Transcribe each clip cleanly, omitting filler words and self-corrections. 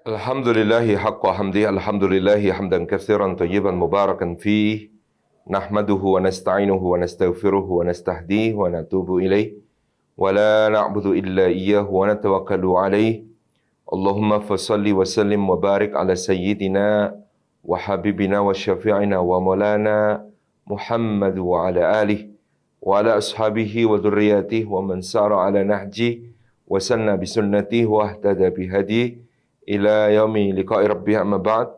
Alhamdulillahi haqqa hamdi, alhamdulillahi hamdan katsiran tayyiban mubarakan fih. Nahmaduhu wa nasta'inuhu wa nastaghfiruhu wa nastahdihi wa natubu ilaih. Wa la na'budu illa iyyahu wa natawakkalu alaih. Allahumma fasalli wa sallim wa barik ala sayyidina wa habibina wa syafi'ina wa maulana Muhammad wa ala alihi wa ala ashabihi wa dhurriyyatihi wa man sara ala nahji wa sanna bisunnatihi wa ihtada bihadihi ila yaumi liqa'i rabbih amma ba'd.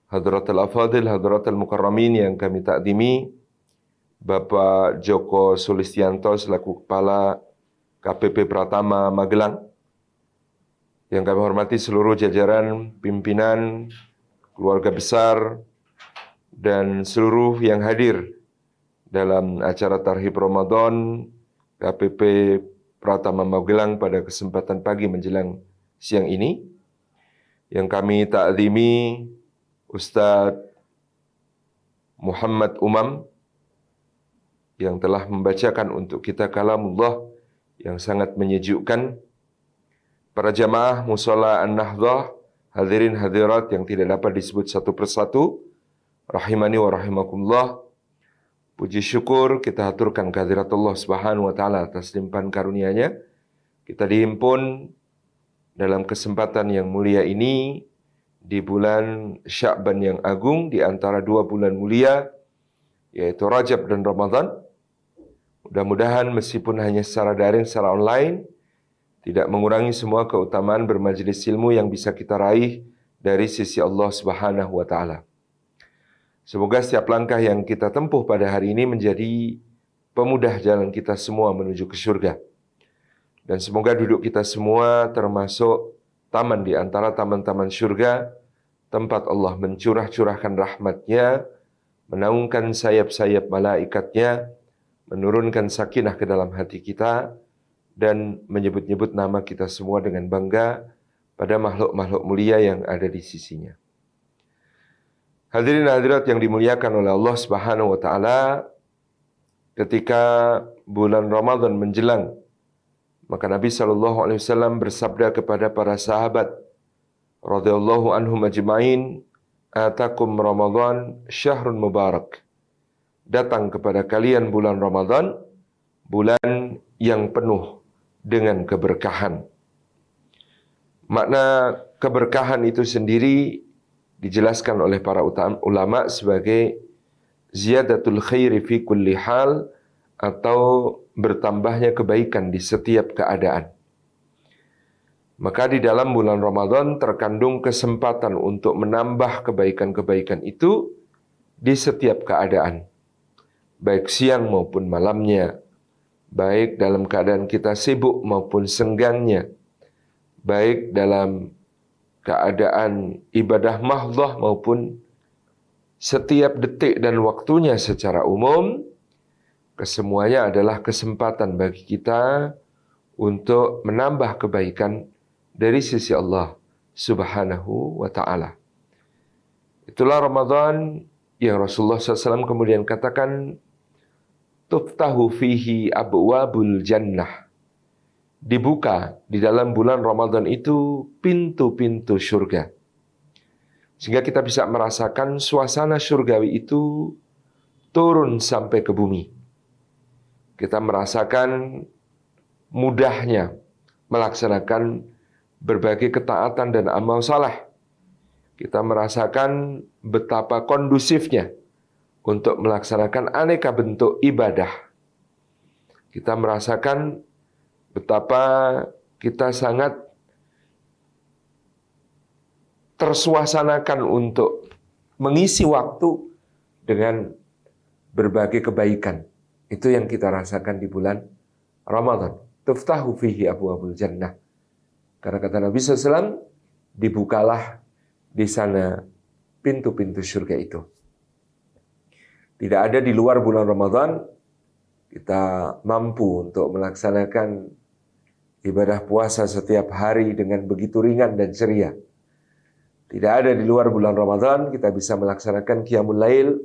Hadratul afadil, hadratul mukarramin yang kami takdimi, Bapak Joko Sulistianto selaku Kepala KPP Pratama Magelang, yang kami hormati seluruh jajaran pimpinan, keluarga besar, dan seluruh yang hadir dalam acara Tarhib Ramadan KPP Pratama Magelang pada kesempatan pagi menjelang siang ini. Yang kami takzimi Ustadz Muhammad Umam yang telah membacakan untuk kita kalamullah yang sangat menyejukkan. Para jamaah Mushola An-Nahdhah, hadirin hadirat yang tidak dapat disebut satu persatu, rahimani wa rahimakumullah. Puji syukur kita haturkan kehadirat Allah Subhanahu wa taala atas limpahan karunia-Nya. Kita dihimpun dalam kesempatan yang mulia ini di bulan Sya'ban yang agung, di antara dua bulan mulia yaitu Rajab dan Ramadan. Mudah-mudahan meskipun hanya secara daring, secara online, tidak mengurangi semua keutamaan bermajelis ilmu yang bisa kita raih dari sisi Allah Subhanahu wa taala. Semoga setiap langkah yang kita tempuh pada hari ini menjadi pemudah jalan kita semua menuju ke surga. Dan semoga duduk kita semua termasuk taman di antara taman-taman surga, tempat Allah mencurah-curahkan rahmat-Nya, menaungkan sayap-sayap malaikatnya, menurunkan sakinah ke dalam hati kita, dan menyebut-nyebut nama kita semua dengan bangga pada makhluk-makhluk mulia yang ada di sisinya. Hadirin hadirat yang dimuliakan oleh Allah Subhanahu wa taala, ketika bulan Ramadan menjelang, maka Nabi SAW bersabda kepada para sahabat radhiyallahu anhum ajma'in, "Atakum Ramadan syahrun mubarak." Datang kepada kalian bulan Ramadan, bulan yang penuh dengan keberkahan. Makna keberkahan itu sendiri dijelaskan oleh para ulama sebagai ziyadatul khairi fi kulli hal, atau bertambahnya kebaikan di setiap keadaan. Maka di dalam bulan Ramadan terkandung kesempatan untuk menambah kebaikan-kebaikan itu di setiap keadaan, baik siang maupun malamnya, baik dalam keadaan kita sibuk maupun senggangnya, baik dalam keadaan ibadah mahdhah maupun setiap detik dan waktunya secara umum. Kesemuanya adalah kesempatan bagi kita untuk menambah kebaikan dari sisi Allah Subhanahu wa ta'ala. Itulah Ramadan yang Rasulullah SAW kemudian katakan, tuftahu fihi abwabul jannah. Dibuka di dalam bulan Ramadan itu pintu-pintu surga. Sehingga kita bisa merasakan suasana surgawi itu turun sampai ke bumi. Kita merasakan mudahnya melaksanakan berbagai ketaatan dan amal saleh. Kita merasakan betapa kondusifnya untuk melaksanakan aneka bentuk ibadah. Kita merasakan betapa kita sangat tersuasanakan untuk mengisi waktu dengan berbagai kebaikan. Itu yang kita rasakan di bulan Ramadan. Tuftahu fihi abwabul jannah. Karena kata Nabi SAW, dibukalah di sana pintu-pintu surga itu. Tidak ada di luar bulan Ramadan kita mampu untuk melaksanakan ibadah puasa setiap hari dengan begitu ringan dan ceria. Tidak ada di luar bulan Ramadan kita bisa melaksanakan qiyamul lail,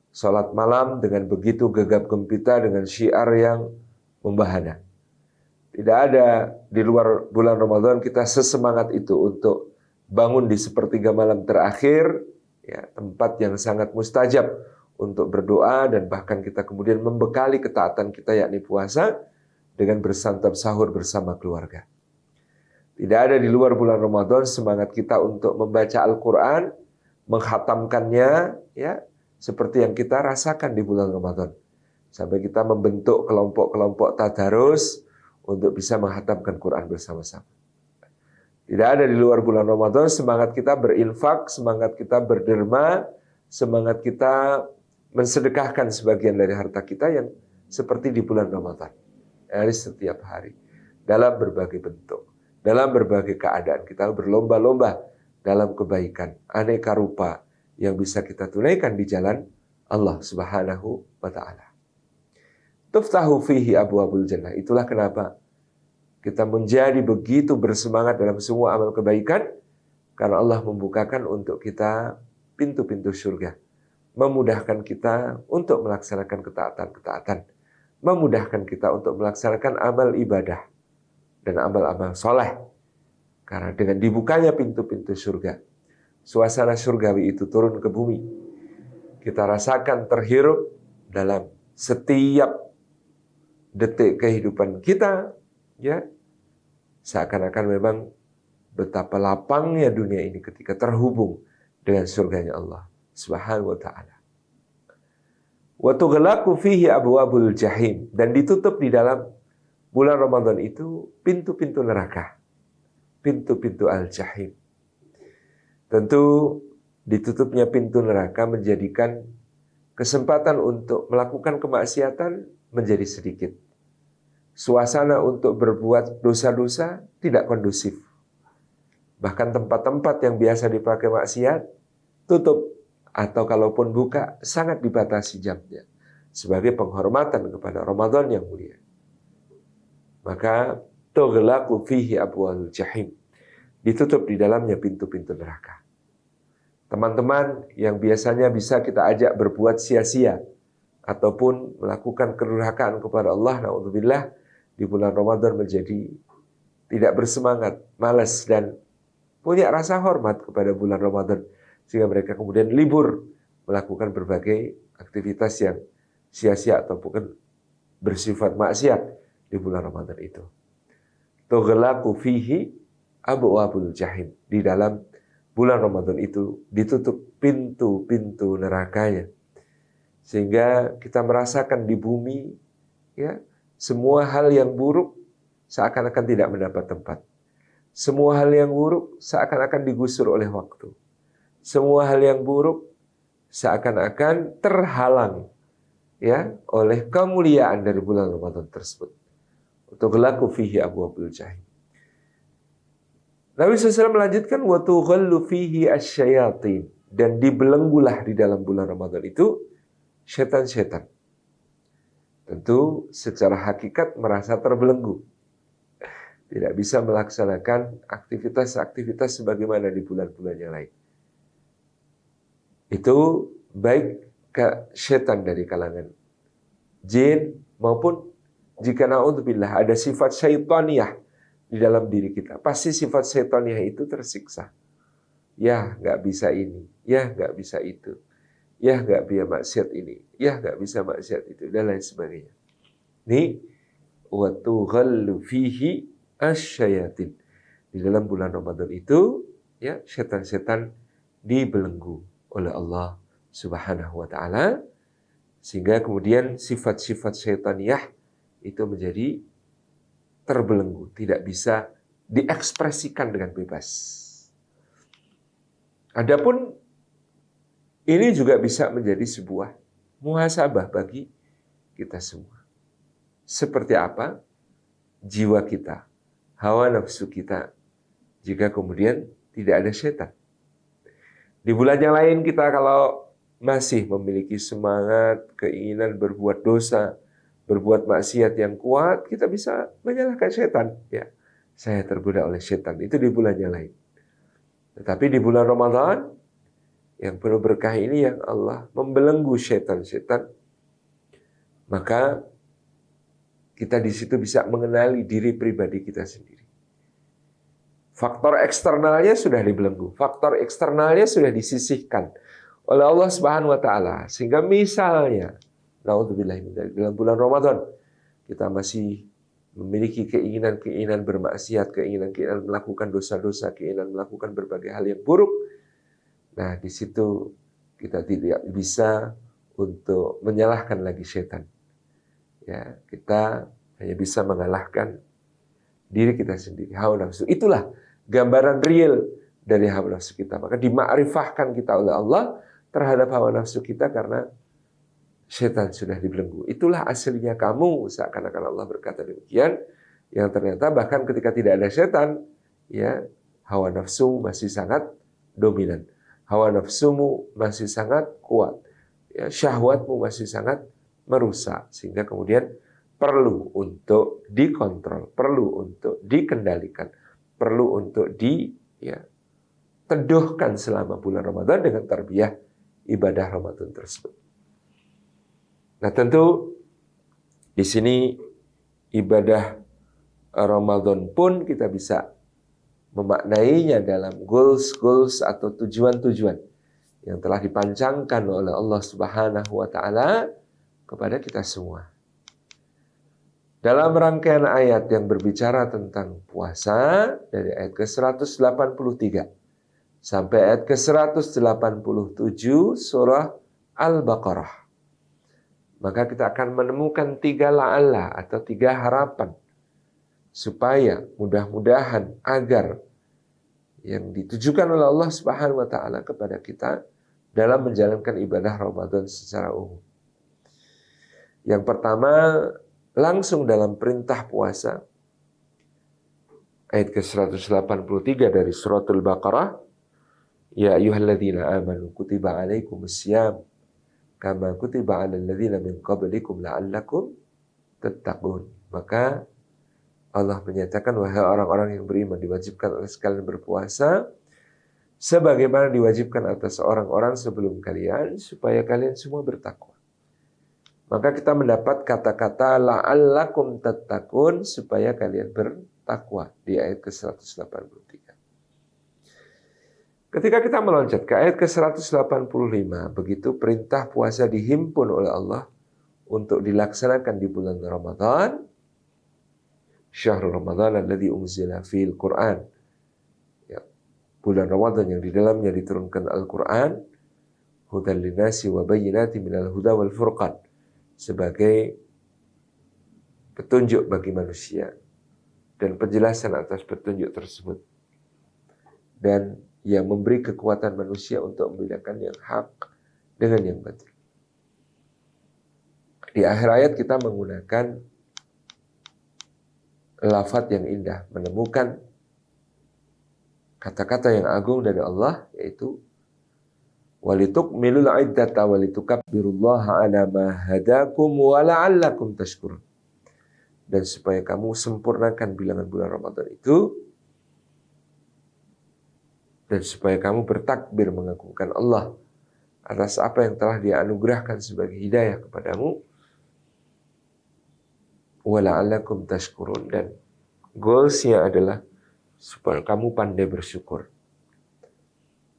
salat malam dengan begitu gegap gempita dengan syiar yang membahana. Tidak ada di luar bulan Ramadan kita sesemangat itu untuk bangun di sepertiga malam terakhir, ya, tempat yang sangat mustajab untuk berdoa, dan bahkan kita kemudian membekali ketaatan kita yakni puasa dengan bersantap sahur bersama keluarga. Tidak ada di luar bulan Ramadan semangat kita untuk membaca Al-Quran, menghatamkannya, ya, seperti yang kita rasakan di bulan Ramadan. Sampai kita membentuk kelompok-kelompok tadarus untuk bisa menghatamkan Quran bersama-sama. Tidak ada di luar bulan Ramadan semangat kita berinfak, semangat kita berderma, semangat kita mensedekahkan sebagian dari harta kita yang seperti di bulan Ramadan. Dari setiap hari, dalam berbagai bentuk, dalam berbagai keadaan, kita berlomba-lomba dalam kebaikan, aneka rupa yang bisa kita tunaikan di jalan Allah Subhanahu wa Ta'ala. Tuftahu fihi abwabul jannah. Itulah kenapa kita menjadi begitu bersemangat dalam semua amal kebaikan, karena Allah membukakan untuk kita pintu-pintu surga, memudahkan kita untuk melaksanakan ketaatan-ketaatan, memudahkan kita untuk melaksanakan amal ibadah dan amal-amal soleh. Karena dengan dibukanya pintu-pintu surga, suasana surgawi itu turun ke bumi. Kita rasakan terhirup dalam setiap detik kehidupan kita, ya, seakan-akan memang betapa lapangnya dunia ini ketika terhubung dengan surganya Allah Subhanahu wa Ta'ala. Wa tughlaqu fihi abwabul jahim, dan ditutup di dalam bulan Ramadan itu pintu-pintu neraka, pintu-pintu al-jahim. Tentu ditutupnya pintu neraka menjadikan kesempatan untuk melakukan kemaksiatan menjadi sedikit. Suasana untuk berbuat dosa-dosa tidak kondusif. Bahkan tempat-tempat yang biasa dipakai maksiat tutup, atau kalaupun buka sangat dibatasi jamnya sebagai penghormatan kepada Ramadan yang mulia. Maka tughlaqu fihi abwabul jahim, ditutup di dalamnya pintu-pintu neraka. Teman-teman yang biasanya bisa kita ajak berbuat sia-sia ataupun melakukan kedurhakaan kepada Allah, naudzubillah, di bulan Ramadan menjadi tidak bersemangat, malas, dan punya rasa hormat kepada bulan Ramadan, sehingga mereka kemudian libur melakukan berbagai aktivitas yang sia-sia ataupun bersifat maksiat di bulan Ramadan itu. Tughlaqu fihi abwabul jahim, di dalam bulan Ramadan itu ditutup pintu-pintu nerakanya, sehingga kita merasakan di bumi, ya, semua hal yang buruk seakan-akan tidak mendapat tempat. Semua hal yang buruk seakan-akan digusur oleh waktu. Semua hal yang buruk seakan-akan terhalang, ya, oleh kemuliaan dari bulan Ramadan tersebut. Tughlaqu fihi abwabul jahim. Nabi SAW melanjutkan wa tughallu fihi asyayatin, dan dibelenggulah di dalam bulan Ramadan itu setan-setan. Tentu secara hakikat merasa terbelenggu, tidak bisa melaksanakan aktivitas-aktivitas sebagaimana di bulan-bulan yang lain. Itu baik ke setan dari kalangan jin, maupun jika naudzubillah ada sifat syaitaniyah di dalam diri kita, pasti sifat syaitaniyah itu tersiksa. Ya nggak bisa ini, ya nggak bisa itu, ya nggak bisa maksiat ini, ya nggak bisa maksiat itu, dan lain sebagainya. Ini wa tughallu fihi asyayatin, di dalam bulan Ramadan itu, ya, setan-setan dibelenggu oleh Allah Subhanahu wa Ta'ala, sehingga kemudian sifat-sifat syaitaniyah itu menjadi terbelenggu, tidak bisa diekspresikan dengan bebas. Adapun ini juga bisa menjadi sebuah muhasabah bagi kita semua. Seperti apa jiwa kita, hawa nafsu kita, jika kemudian tidak ada setan. Di bulan yang lain kita kalau masih memiliki semangat, keinginan berbuat dosa, berbuat maksiat yang kuat, kita bisa menyalahkan setan. Ya, saya tergoda oleh setan. Itu di bulan yang lain. Tetapi di bulan Ramadan yang penuh berkah ini, yang Allah membelenggu setan-setan, maka kita di situ bisa mengenali diri pribadi kita sendiri. Faktor eksternalnya sudah dibelenggu, faktor eksternalnya sudah disisihkan oleh Allah Subhanahu wa taala. Sehingga misalnya, naudzubillah dalam bulan Ramadan kita masih memiliki keinginan-keinginan bermaksiat, keinginan-keinginan melakukan dosa-dosa, keinginan melakukan berbagai hal yang buruk. Nah, di situ kita tidak bisa untuk menyalahkan lagi setan. Ya, kita hanya bisa mengalahkan diri kita sendiri, hawa nafsu. Itulah gambaran real dari hawa nafsu kita. Maka dimakrifahkan kita oleh Allah terhadap hawa nafsu kita karena setan sudah dibelenggu. Itulah aslinya kamu, seakan-akan Allah berkata demikian. Yang ternyata bahkan ketika tidak ada setan, ya, hawa nafsu masih sangat dominan. Hawa nafsumu masih sangat kuat. Ya, syahwatmu masih sangat merusak. Sehingga kemudian perlu untuk dikontrol, perlu untuk dikendalikan, perlu untuk teduhkan selama bulan Ramadan dengan tarbiyah ibadah Ramadan tersebut. Nah, tentu di sini ibadah Ramadan pun kita bisa memaknainya dalam goals atau tujuan-tujuan yang telah dipancangkan oleh Allah Subhanahu wa taala kepada kita semua. Dalam rangkaian ayat yang berbicara tentang puasa dari ayat ke-183 sampai ayat ke-187 surah Al-Baqarah, maka kita akan menemukan 3 la'alla atau 3 harapan supaya mudah-mudahan agar yang ditujukan oleh Allah Subhanahu wa taala kepada kita dalam menjalankan ibadah Ramadan secara umum. Yang pertama, langsung dalam perintah puasa ayat ke-183 dari suratul Baqarah, ya ayyuhalladzina amanu kutiba alaikumussyam kama kutiba 'alal ladzina min qablikum la'allakum tattaqun. Maka Allah menyatakan, wahai orang-orang yang beriman, diwajibkan atas kalian berpuasa sebagaimana diwajibkan atas orang-orang sebelum kalian supaya kalian semua bertakwa. Maka kita mendapat kata-kata la'allakum tattaqun, supaya kalian bertakwa di ayat ke-183. Ketika kita meloncat ke ayat ke-185, begitu perintah puasa dihimpun oleh Allah untuk dilaksanakan di bulan Ramadan, syahrul Ramadan alladzi unzila fil Qur'an. Ya, bulan Ramadan yang di dalamnya diturunkan Al-Qur'an, hudan linnasi wa bayyinatin minal huda wal furqan, sebagai petunjuk bagi manusia dan penjelasan atas petunjuk tersebut, dan yang memberi kekuatan manusia untuk membedakan yang hak dengan yang batil. Di akhir ayat kita menggunakan lafaz yang indah, menemukan kata-kata yang agung dari Allah, yaitu walitukmilul iddata walitukabbirullaha ala ma hadakum wa la'allakum tashkurun. Dan supaya kamu sempurnakan bilangan bulan Ramadan itu, dan supaya kamu bertakbir mengagungkan Allah atas apa yang telah Dia anugerahkan sebagai hidayah kepadamu, wa la'allakum tashkurun, dan goalsnya adalah supaya kamu pandai bersyukur.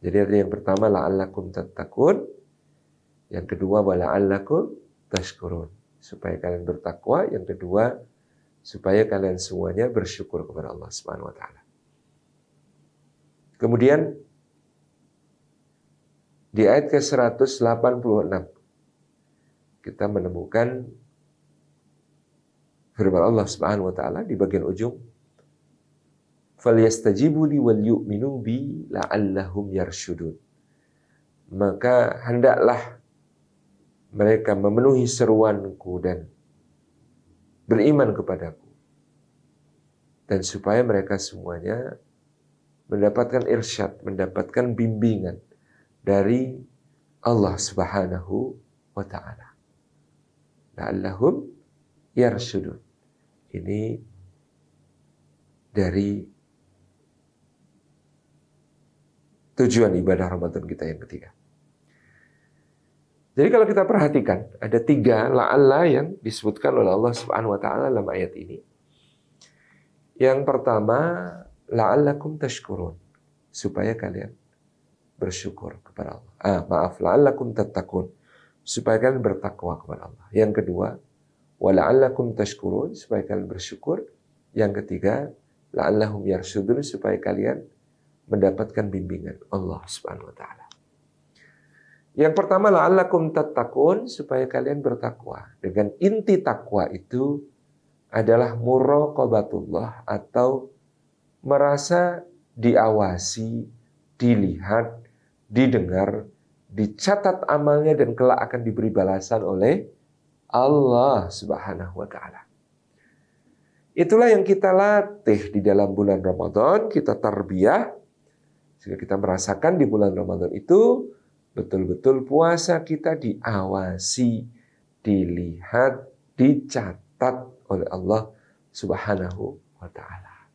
Jadi ada yang pertama la'allakum tattaqun, yang kedua wa la'allakum tashkurun, supaya kalian bertakwa, yang kedua supaya kalian semuanya bersyukur kepada Allah Subhanahu wa taala. Kemudian di ayat ke-186 kita menemukan firman Allah Subhanahu wa taala di bagian ujung, falyastajibu li wal yu'minu bi la'allahum yarshudun. Maka hendaklah mereka memenuhi seruanku dan beriman kepadaku, dan supaya mereka semuanya mendapatkan irsyad, mendapatkan bimbingan dari Allah Subhanahu wa taala. La'allahum yarshudun. Ini dari tujuan ibadah Ramadan kita yang ketiga. Jadi kalau kita perhatikan, ada 3 la'alla yang disebutkan oleh Allah Subhanahu wa taala dalam ayat ini. Yang pertama, la'allakum tashkurun, supaya kalian bersyukur kepada Allah. La'allakum tattaqun, supaya kalian bertakwa kepada Allah. Yang kedua, wa la'allakum tashkurun, supaya kalian bersyukur. Yang ketiga, la'allahum yarshudun, supaya kalian mendapatkan bimbingan Allah Subhanahu wa taala. Yang pertama, la'allakum tattaqun, supaya kalian bertakwa. Dengan inti takwa itu adalah muraqabatullah, atau merasa diawasi, dilihat, didengar, dicatat amalnya, dan kelak akan diberi balasan oleh Allah Subhanahu wa taala. Itulah yang kita latih di dalam bulan Ramadan, kita tarbiyah sehingga kita merasakan di bulan Ramadan itu betul-betul puasa kita diawasi, dilihat, dicatat oleh Allah Subhanahu wa taala.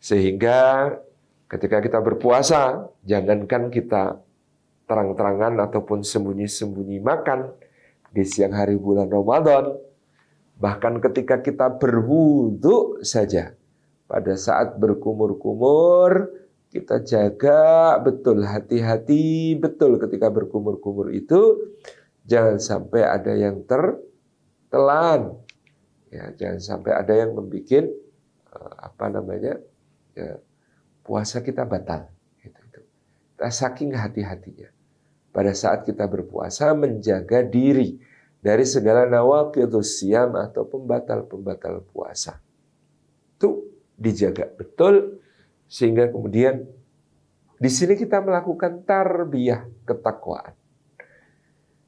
Sehingga ketika kita berpuasa, jangankan kita terang-terangan ataupun sembunyi-sembunyi makan di siang hari bulan Ramadan, bahkan ketika kita berwudu saja, pada saat berkumur-kumur, kita jaga betul, hati-hati betul ketika berkumur-kumur itu, jangan sampai ada yang tertelan, ya, jangan sampai ada yang membuat puasa kita batal. Kita saking hati-hatinya pada saat kita berpuasa menjaga diri dari segala nawaqidus siyam atau pembatal-pembatal puasa. Itu dijaga betul sehingga kemudian di sini kita melakukan tarbiyah ketakwaan.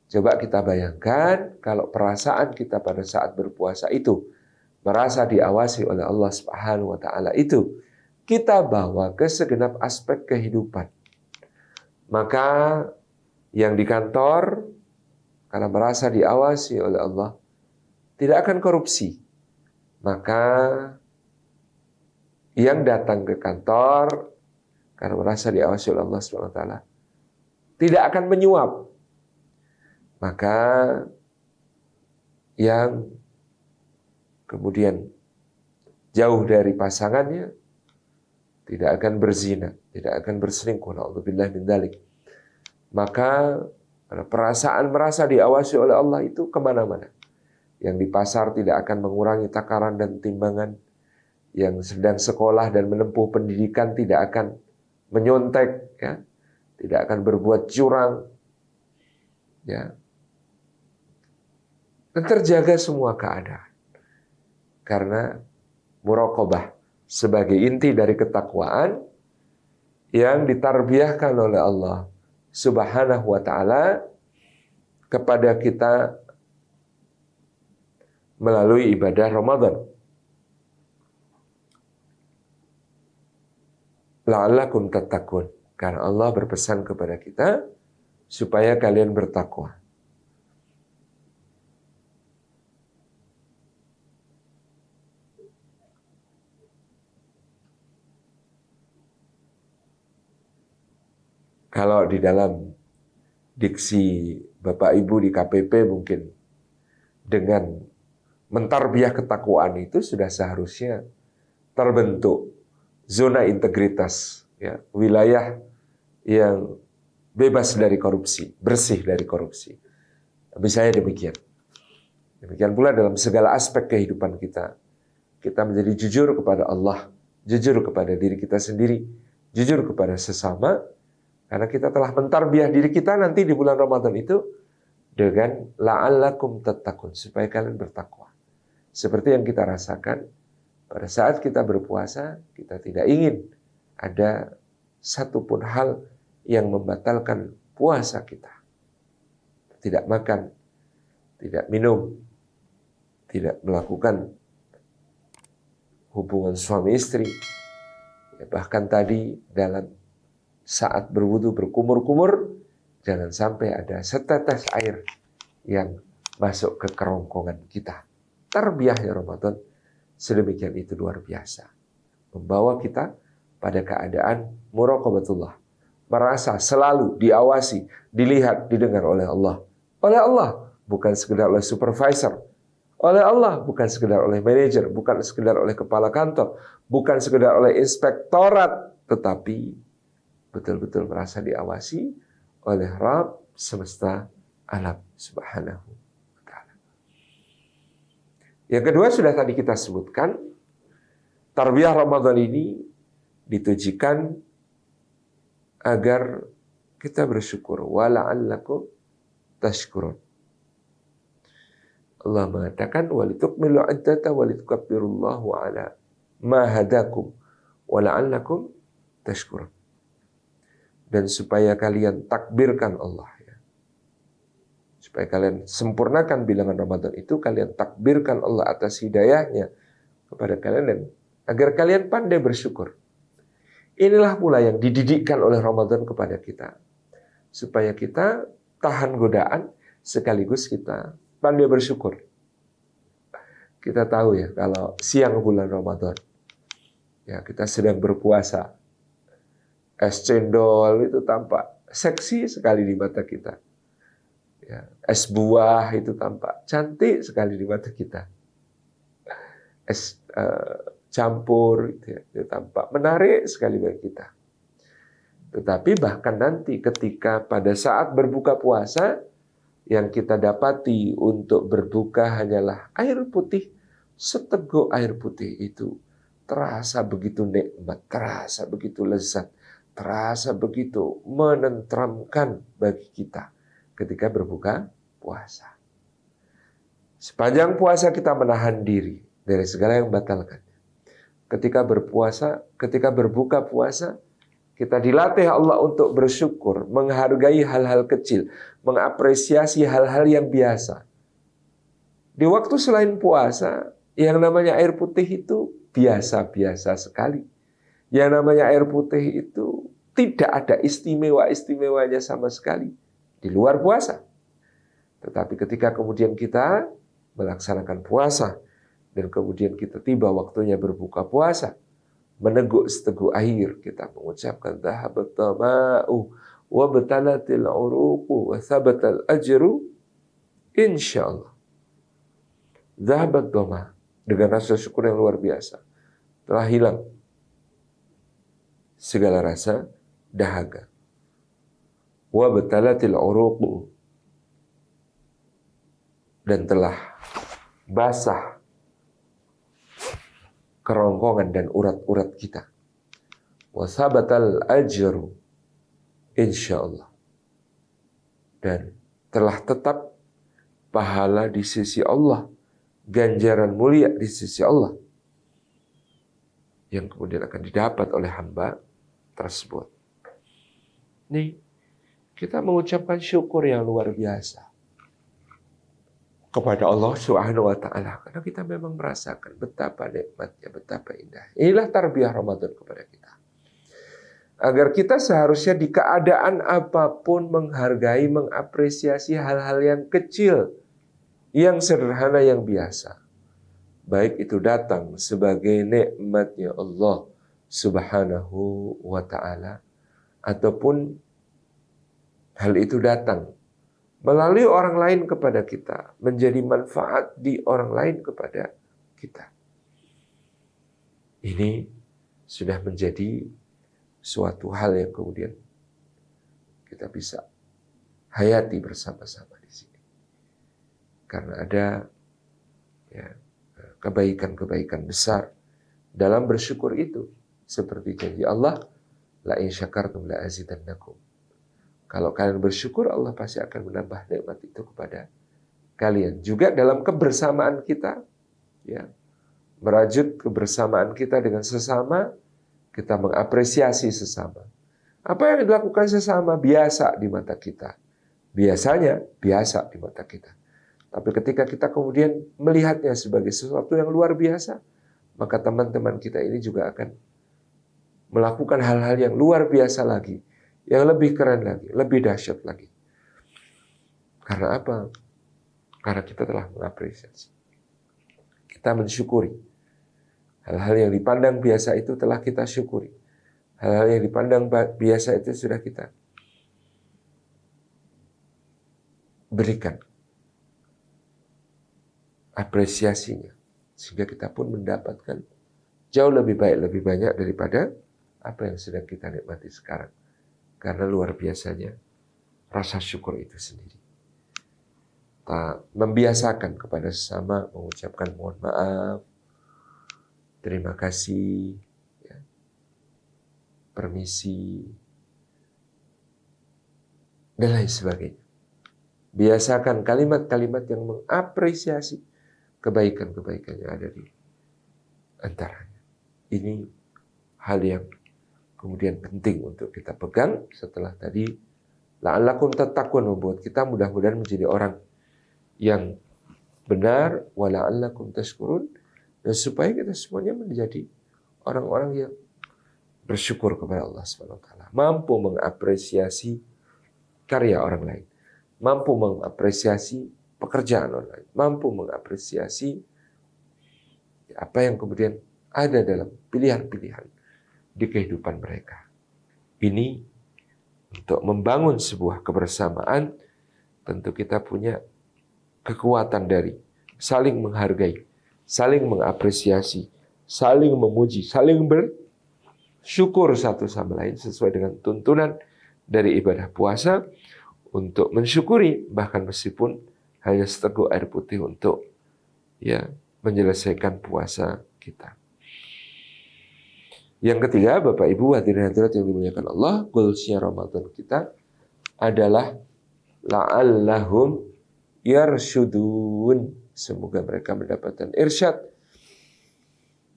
Coba kita bayangkan kalau perasaan kita pada saat berpuasa itu merasa diawasi oleh Allah Subhanahu wa taala, itu kita bawa ke segenap aspek kehidupan. Maka yang di kantor, karena merasa diawasi oleh Allah, tidak akan korupsi. Maka yang datang ke kantor, karena merasa diawasi oleh Allah SWT, tidak akan menyuap. Maka yang kemudian jauh dari pasangannya, tidak akan berzina, tidak akan berselingkuh. Na'udzubillah min dzalik. Maka perasaan merasa diawasi oleh Allah itu kemana-mana. Yang di pasar tidak akan mengurangi takaran dan timbangan. Yang sedang sekolah dan menempuh pendidikan tidak akan menyontek, ya, tidak akan berbuat curang, ya, dan terjaga semua keadaan. Karena muraqabah sebagai inti dari ketakwaan yang ditarbiyahkan oleh Allah Subhanahu wa taala kepada kita melalui ibadah Ramadan. La'allakum tattaqun, karena Allah berpesan kepada kita supaya kalian bertakwa. Kalau di dalam diksi Bapak Ibu di KPP mungkin dengan mentarbiyah ketakwaan itu sudah seharusnya terbentuk zona integritas, ya, wilayah yang bebas dari korupsi, bersih dari korupsi. Tapi saya demikian. Demikian pula dalam segala aspek kehidupan kita. Kita menjadi jujur kepada Allah, jujur kepada diri kita sendiri, jujur kepada sesama. Karena kita telah mentarbiyah diri kita nanti di bulan Ramadan itu dengan la'allakum tattaqun, supaya kalian bertakwa. Seperti yang kita rasakan pada saat kita berpuasa, kita tidak ingin ada satupun hal yang membatalkan puasa kita. Tidak makan, tidak minum, tidak melakukan hubungan suami istri. Ya, bahkan tadi dalam saat berwudu berkumur-kumur, jangan sampai ada setetes air yang masuk ke kerongkongan kita. Tarbiyahnya Ramadan sedemikian itu luar biasa. Membawa kita pada keadaan muraqabatullah. Merasa selalu diawasi, dilihat, didengar oleh Allah. Oleh Allah, bukan sekedar oleh supervisor, oleh Allah, bukan sekedar oleh manajer, bukan sekedar oleh kepala kantor, bukan sekedar oleh inspektorat, tetapi betul-betul merasa diawasi oleh Rabb semesta alam subhanahu wa ta'ala. Yang kedua sudah tadi kita sebutkan, tarbiyah Ramadan ini ditujukan agar kita bersyukur. Wala'allakum tashkurun. Allah mengatakan walitukmilu iddata walitukabbirullaha ala ma hadakum wala'allakum tashkurun. Dan supaya kalian takbirkan Allah, ya. Supaya kalian sempurnakan bilangan Ramadan itu, kalian takbirkan Allah atas hidayahnya kepada kalian dan agar kalian pandai bersyukur. Inilah pula yang dididikkan oleh Ramadan kepada kita. Supaya kita tahan godaan sekaligus kita pandai bersyukur. Kita tahu ya kalau siang bulan Ramadan, ya kita sedang berpuasa. Es cendol itu tampak seksi sekali di mata kita. Ya, es buah itu tampak cantik sekali di mata kita. Es campur itu tampak menarik sekali bagi kita. Tetapi bahkan nanti ketika pada saat berbuka puasa, yang kita dapati untuk berbuka hanyalah air putih, seteguk air putih itu terasa begitu nikmat, terasa begitu lezat, terasa begitu menenteramkan bagi kita ketika berbuka puasa. Sepanjang puasa kita menahan diri dari segala yang membatalkan. Ketika berpuasa, ketika berbuka puasa, kita dilatih Allah untuk bersyukur, menghargai hal-hal kecil, mengapresiasi hal-hal yang biasa. Di waktu selain puasa, yang namanya air putih itu biasa-biasa sekali. Yang namanya air putih itu tidak ada istimewa-istimewanya sama sekali di luar puasa. Tetapi ketika kemudian kita melaksanakan puasa dan kemudian kita tiba waktunya berbuka puasa, meneguk seteguk air, kita mengucapkan dhahabat tama'u wa batalatil uruqu wa thabatal ajru insyaallah. Dhahabat dhamma, dengan rasa syukur yang luar biasa, telah hilang segala rasa dahaga. Wa batalatil uruqu, dan telah basah kerongkongan dan urat-urat kita. Wa thabatal ajru insyaallah, dan telah tetap pahala di sisi Allah, ganjaran mulia di sisi Allah yang kemudian akan didapat oleh hamba tersebut. Nih, kita mengucapkan syukur yang luar biasa kepada Allah Subhanahu wa taala karena kita memang merasakan betapa nikmatnya, betapa indah. Inilah tarbiyah Ramadan kepada kita. Agar kita seharusnya di keadaan apapun menghargai, mengapresiasi hal-hal yang kecil, yang sederhana, yang biasa. Baik itu datang sebagai nikmatnya Allah Subhanahu wa ta'ala, ataupun hal itu datang melalui orang lain kepada kita, menjadi manfaat di orang lain kepada kita. Ini sudah menjadi suatu hal yang kemudian kita bisa hayati bersama-sama di sini. Karena ada ya, kebaikan-kebaikan besar dalam bersyukur itu. Seperti janji Allah, la in syakartum la azidannakum. Kalau kalian bersyukur, Allah pasti akan menambah nikmat itu kepada kalian. Juga dalam kebersamaan kita, ya, merajut kebersamaan kita dengan sesama, kita mengapresiasi sesama. Apa yang dilakukan sesama biasa di mata kita. Biasanya biasa di mata kita. Tapi ketika kita kemudian melihatnya sebagai sesuatu yang luar biasa, maka teman-teman kita ini juga akan melakukan hal-hal yang luar biasa lagi, yang lebih keren lagi, lebih dahsyat lagi. Karena apa? Karena kita telah mengapresiasi. Kita mensyukuri. Hal-hal yang dipandang biasa itu telah kita syukuri. Hal-hal yang dipandang biasa itu sudah kita berikan. apresiasinya. Sehingga kita pun mendapatkan jauh lebih baik, lebih banyak daripada apa yang sedang kita nikmati sekarang. Karena luar biasanya rasa syukur itu sendiri. Kita membiasakan kepada sesama mengucapkan mohon maaf, terima kasih, ya, permisi, dan lain sebagainya. Biasakan kalimat-kalimat yang mengapresiasi kebaikan-kebaikan yang ada di antaranya. Ini hal yang kemudian penting untuk kita pegang setelah tadi la'allakum tattaqun, membuat kita mudah-mudahan menjadi orang yang benar, wa la'allakum tashkurun, dan supaya kita semuanya menjadi orang-orang yang bersyukur kepada Allah Subhanahu wa taala, mampu mengapresiasi karya orang lain, mampu mengapresiasi pekerjaan orang lain, mampu mengapresiasi apa yang kemudian ada dalam pilihan-pilihan di kehidupan mereka. Ini untuk membangun sebuah kebersamaan, tentu kita punya kekuatan dari saling menghargai, saling mengapresiasi, saling memuji, saling bersyukur satu sama lain sesuai dengan tuntunan dari ibadah puasa, untuk mensyukuri bahkan meskipun hanya seteguk air putih untuk menyelesaikan puasa kita. Yang ketiga, Bapak Ibu hadirin hadirat yang dimuliakan Allah, goalsnya Ramadan kita adalah la'allahum yarsyudun. Semoga mereka mendapatkan irsyad,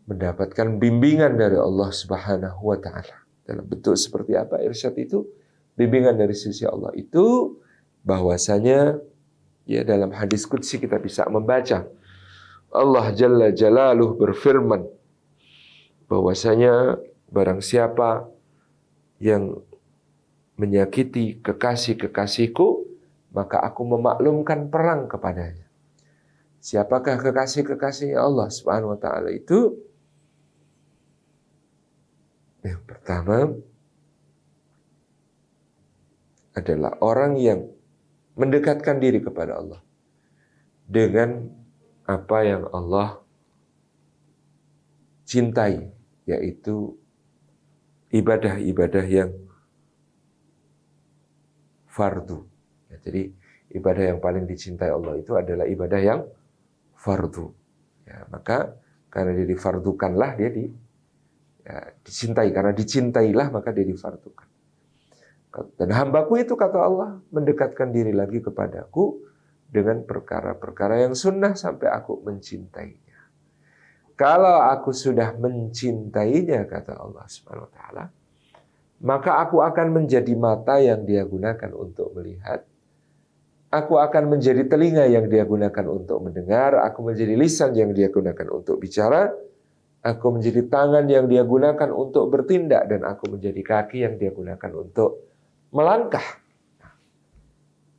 mendapatkan bimbingan dari Allah Subhanahu wa taala. Dalam bentuk seperti apa irsyad itu? Bimbingan dari sisi Allah itu bahwasanya dalam hadis qudsi kita bisa membaca Allah Jalla Jalaluh berfirman bahwasanya barang siapa yang menyakiti kekasih-kekasihku, maka aku memaklumkan perang kepadanya. Siapakah kekasih-kekasihnya Allah Subhanahu wa taala itu? Yang pertama adalah orang yang mendekatkan diri kepada Allah dengan apa yang Allah cintai, yaitu ibadah-ibadah yang fardu. Jadi ibadah yang paling dicintai Allah itu adalah ibadah yang fardu. Maka karena dia difardukanlah dia dicintai. Karena dicintailah maka dia difardukan. Dan hambaku itu kata Allah mendekatkan diri lagi kepadaku dengan perkara-perkara yang sunnah sampai aku mencintainya. Kalau aku sudah mencintainya kata Allah Subhanahu wa taala, maka aku akan menjadi mata yang dia gunakan untuk melihat. Aku akan menjadi telinga yang dia gunakan untuk mendengar. Aku menjadi lisan yang dia gunakan untuk bicara. Aku menjadi tangan yang dia gunakan untuk bertindak. Dan aku menjadi kaki yang dia gunakan untuk melangkah.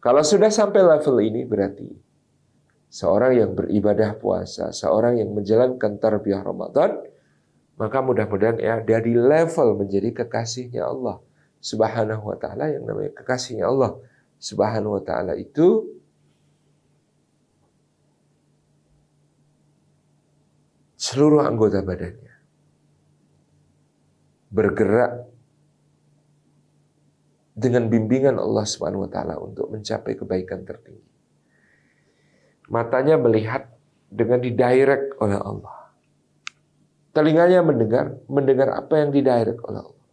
Kalau sudah sampai level ini berarti seorang yang beribadah puasa, seorang yang menjalankan tarbiyah Ramadan, maka mudah-mudahan dia di level menjadi kekasihnya Allah Subhanahu wa taala. Yang namanya kekasihnya Allah Subhanahu wa taala itu seluruh anggota badannya bergerak dengan bimbingan Allah Subhanahu wa taala untuk mencapai kebaikan tertinggi. Matanya melihat dengan didirect oleh Allah. Telinganya mendengar apa yang didirect oleh Allah.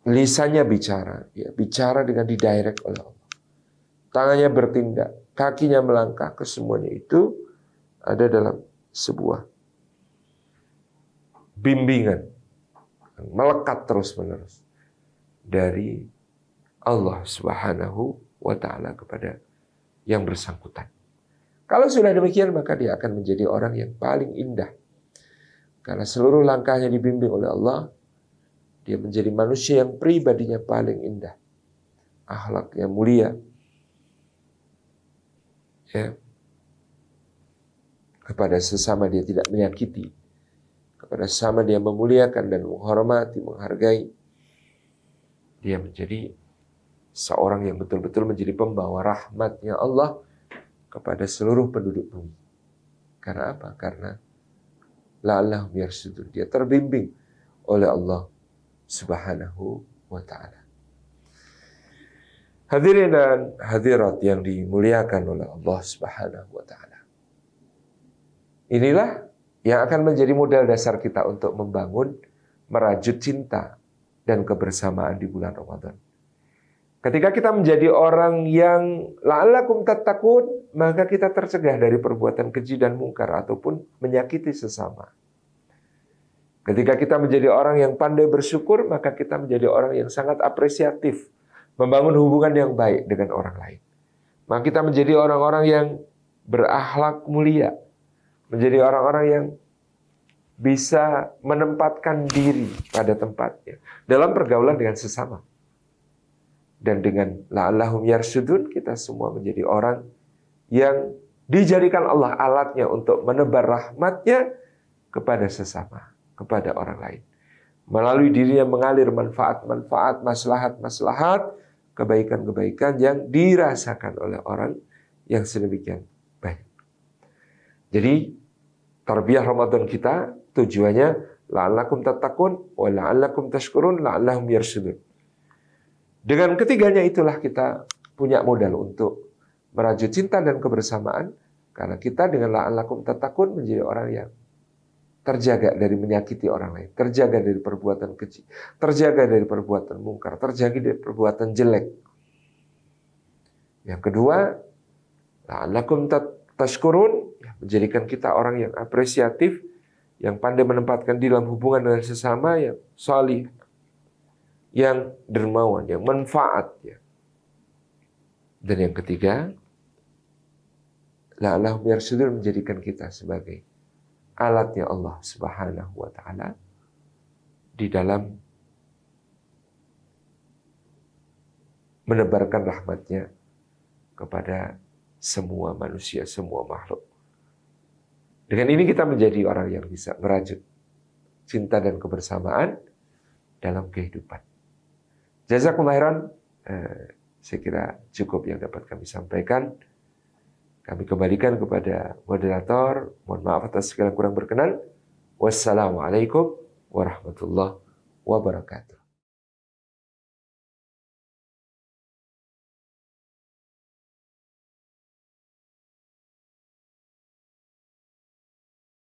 Lisannya bicara dengan didirect oleh Allah. Tangannya bertindak, kakinya melangkah, kesemuanya itu ada dalam sebuah bimbingan yang melekat terus-menerus dari Allah Subhanahu wa taala kepada yang bersangkutan. Kalau sudah demikian maka dia akan menjadi orang yang paling indah. Karena seluruh langkahnya dibimbing oleh Allah, dia menjadi manusia yang pribadinya paling indah. Akhlaknya mulia. Kepada sesama dia tidak menyakiti. Kepada sesama dia memuliakan dan menghormati, menghargai. Dia menjadi seorang yang betul-betul menjadi pembawa rahmatnya Allah kepada seluruh penduduk bumi. Karena apa? Karena la'allahum yarshudun. Dia terbimbing oleh Allah Subhanahu wa ta'ala. Hadirin dan hadirat yang dimuliakan oleh Allah Subhanahu wa ta'ala. Inilah yang akan menjadi modal dasar kita untuk membangun, merajut cinta dan kebersamaan di bulan Ramadan. Ketika kita menjadi orang yang la'allakum tattaqun, maka kita tercegah dari perbuatan keji dan mungkar ataupun menyakiti sesama. Ketika kita menjadi orang yang pandai bersyukur, maka kita menjadi orang yang sangat apresiatif, membangun hubungan yang baik dengan orang lain. Maka kita menjadi orang-orang yang berakhlak mulia, menjadi orang-orang yang bisa menempatkan diri pada tempatnya dalam pergaulan dengan sesama. Dan dengan la'allahum yarshudun, kita semua menjadi orang yang dijadikan Allah alatnya untuk menebar rahmatnya kepada sesama, kepada orang lain. Melalui dirinya mengalir manfaat-manfaat, maslahat-maslahat, kebaikan-kebaikan yang dirasakan oleh orang yang sedemikian baik. Jadi, tarbiyah Ramadan kita tujuannya la'allakum tattaqun wa la'allakum tashkurun la'allahum yarshudun. Dengan ketiganya itulah kita punya modal untuk merajut cinta dan kebersamaan, karena kita dengan la'allakum tattaqun menjadi orang yang terjaga dari menyakiti orang lain, terjaga dari perbuatan keji, terjaga dari perbuatan mungkar, terjaga dari perbuatan jelek. Yang kedua, la'allakum tashkurun, menjadikan kita orang yang apresiatif, yang pandai menempatkan diri dalam hubungan dengan sesama, yang salih, yang dermawan, yang manfaat. Dan yang ketiga, la'allahum yarshudun, menjadikan kita sebagai alatnya Allah Subhanahu wa ta'ala di dalam menebarkan rahmatnya kepada semua manusia, semua makhluk. Dengan ini kita menjadi orang yang bisa merajut cinta dan kebersamaan dalam kehidupan. Jazakumullah khairan. Saya kira cukup yang dapat kami sampaikan. Kami kembalikan kepada moderator. Mohon maaf atas segala kurang berkenan. Wassalamualaikum warahmatullahi wabarakatuh.